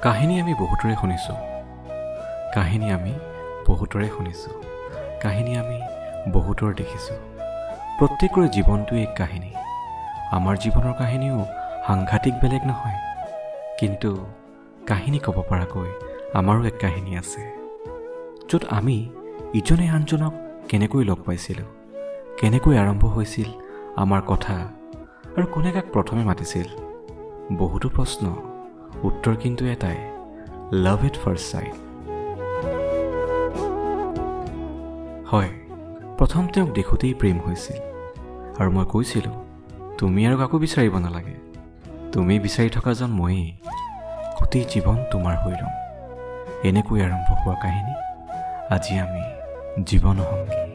কাহিনী আমি বহুতৰে শুনিছোঁ, কাহিনী আমি বহুতৰ দেখিছোঁ। প্ৰত্যেকৰে জীৱনটোৱে এক কাহিনী। আমাৰ জীৱনৰ কাহিনীও সাংঘাতিক বেলেগ নহয়, কিন্তু কাহিনী ক'ব পৰাকৈ আমাৰো এক কাহিনী আছে, য'ত আমি ইজনে আনজনক কেনেকৈ লগ পাইছিলোঁ, কেনেকৈ আৰম্ভ হৈছিল আমাৰ কথা, আৰু কোনে কাক প্ৰথমে মাতিছিল। বহুতো প্ৰশ্ন, উত্তৰ কিন্তু এটাই, লাভ এট ফাৰ্ষ্ট চাইট। হয়, প্ৰথম তেওঁক দেখোঁতেই প্ৰেম হৈছিল, আৰু মই কৈছিলোঁ, তুমি আৰু কাকো বিচাৰিব নালাগে, তুমি বিচাৰি থকাজন ময়েই, গোটেই জীৱন তোমাৰ হৈ ৰ'ম। এনেকৈ আৰম্ভ হোৱা কাহিনী আজি আমি জীৱন সংগী।